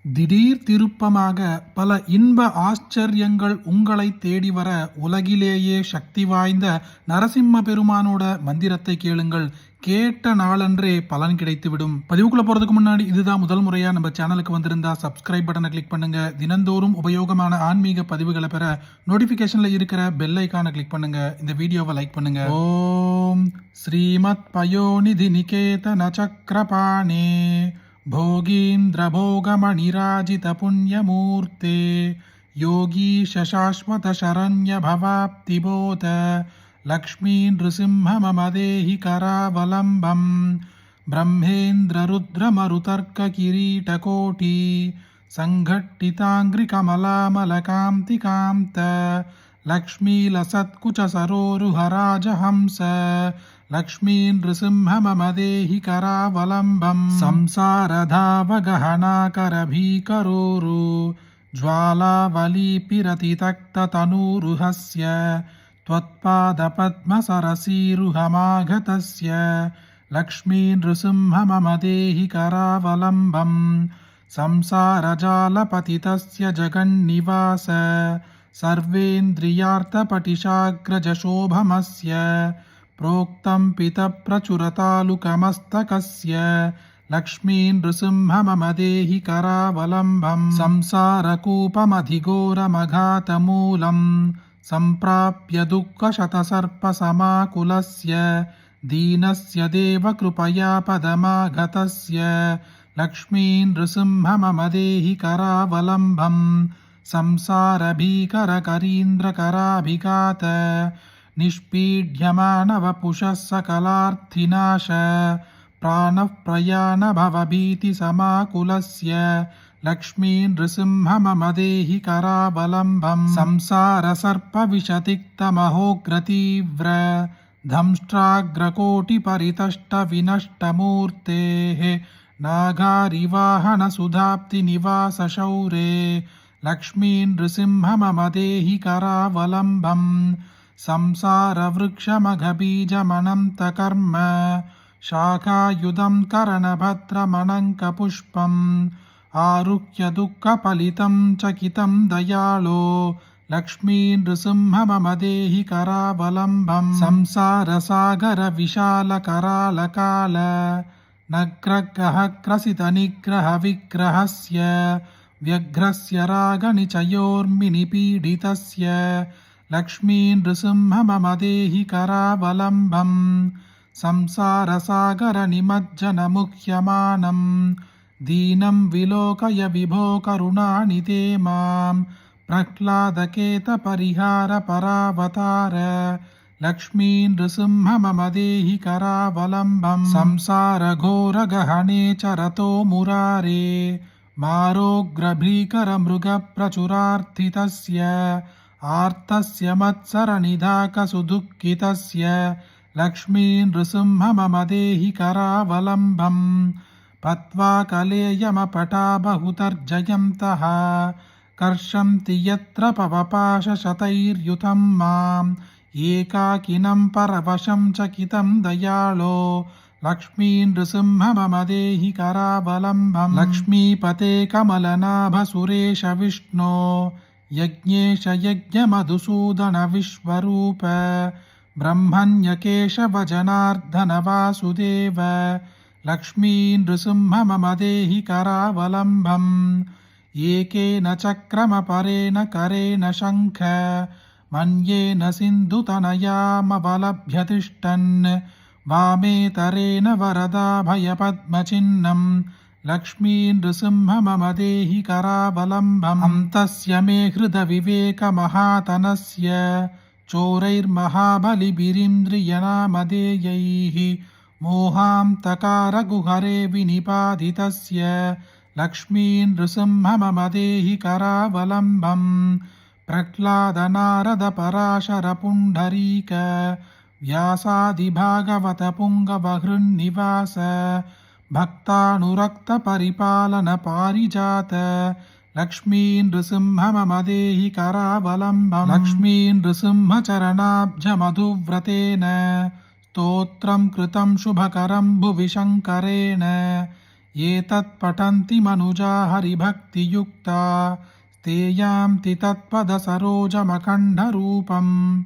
திடீர் திருப்பமாக பல இன்ப ஆச்சரியங்கள் உங்களை தேடி வர உலகிலேயே சக்தி வாய்ந்த நரசிம்ம பெருமானோட மந்திரத்தை கேளுங்கள். கேட்ட நாளன்றே பலன் கிடைத்துவிடும். பதிவுக்குள்ள போறதுக்கு முன்னாடி இதுதான் முதல் முறையா நம்ம சேனலுக்கு வந்திருந்தா சப்ஸ்கிரைப் பட்டனை கிளிக் பண்ணுங்க. தினந்தோறும் உபயோகமான ஆன்மீக பதிவுகளை பெற நோட்டிபிகேஷன்ல இருக்கிற பெல் ஐக்கானை கிளிக் பண்ணுங்க. இந்த வீடியோவை லைக் பண்ணுங்க. ஓம் ஸ்ரீமத் பயோநிதி நிகேதன சக்கரபாணே भोगीन्द्रभोगमणिराजितपुण्यमूर्ते योगीश शाश्वतशरण्यभवाप्तिबोध लक्ष्मी नृसिंह मम देहि करावलम्बम् ब्रह्मेन्द्ररुद्रमरुतर्ककिरीटकोटि सङ्घट्टिताङ्घ्रिकमलामलकान्तिकान्त लक्ष्मीलसत्कुचसरोरुहराजहंस लक्ष्मी नृसिंह मम देहि करावलम्बम् संसारधावगहनाकरभीकरोरु ज्वालावलीपिरतितक्ततनूरुहस्य त्वत्पादपद्मसरसीरुहमागतस्य लक्ष्मी नृसिंह मम देहि करावलम्बम् संसारजालपतितस्य जगन्निवास सर्वेन्द्रियार्थपटिशाग्रजशोभमस्य प्रोक्तं पितप्रचुरतालुकमस्तकस्य लक्ष्मी नृसिंह मम देहि करावलम्बम् संसारकूपमधिघोरमघातमूलम् सम्प्राप्य दुःखशतसर्पसमाकुलस्य दीनस्य देवकृपया पदमागतस्य लक्ष्मी नृसिंह मम देहि करावलम्बम् संसारभीकरकरीन्द्रकराभिघात निष्पीड्यमानवपुषः सकलार्थिनाश प्राणः प्रयाणभवभीतिसमाकुलस्य लक्ष्मी नृसिंह मम देहि करावलम्बम् संसारसर्पविशतिक्तमहोग्रतीव्र दंष्ट्राग्रकोटिपरितष्टविनष्टमूर्तेः नागारिवाहनसुधाप्तिनिवासशौरे लक्ष्मी नृसिंह मम देहि करावलम्बम् संसारवृक्षमघबीजमनन्तकर्म शाखायुधं करणभद्रमणङ्कपुष्पम् आरुह्य दुःखफलितं चकितं दयालो लक्ष्मी नृसिंह मम देहि करावलम्बम् संसारसागरविशालकरालकाल नग्रग्रहग्रसितनिग्रहविग्रहस्य व्यग्रस्य रागनिचयोर्मिनिपीडितस्य लक्ष्मी नृसिंह मम देहि करावलम्बम् संसारसागरनिमज्जनमुह्यमानं दीनं विलोकय विभो करुणानिधे मां प्रह्लादकेतपरिहारपरावतार लक्ष्मी नृसिंह मम देहि करावलम्बम् संसारघोरगहने चरतो मुरारे मारोग्रभीकरमृगप्रचुरार्थितस्य आर्तस्य मत्सरनिधाकसुदुःखितस्य लक्ष्मी नृसिंह मम देहि करावलम्बम् पत्वाकलेयमपटाबहुतर्जयन्तः कर्षन्ति यत्र पवपाशशतैर्युतं माम् एकाकिनं परवशं चकितं दयालो लक्ष्मी नृसिंह मम देहि करावलम्बम् लक्ष्मीपते कमलनाभ सुरेश विष्णो यज्ञेश यज्ञमधुसूदन विश्वरूप ब्रह्मण्यकेशव जनार्दन वासुदेव लक्ष्मी नृसिंह मम देहि करावलम्बम् एकेन चक्रमपरेण करेण शङ्ख मन्येन सिन्धुतनयामवलभ्यतिष्ठन् वामेतरेण वरदाभयपद्मचिह्नं लक्ष्मी नृसिंह मम देहि करावलम्बम् अन्तस्य मे हृदविवेकमहातनस्य चोरैर्महाबलिभिरिन्द्रियनामधेयैः मोहान्तकारगुहरे विनिपादितस्य लक्ष्मी नृसिंह मम देहि करावलम्बम् प्रह्लादनारदपराशरपुण्डरीक व्यासादिभागवतपुङ्गवहृन्निवास भक्तानुरक्तपरिपालनपारिजात लक्ष्मी नृसिंह मम देहि करावलम्बम् लक्ष्मी नृसिंह चरणाब्जमधुव्रतेन स्तोत्रं कृतं शुभकरं भुवि शङ्करेण एतत् पठन्ति मनुजा हरिभक्तियुक्ता ते यान्ति तत्पदसरोजमखण्डरूपम्।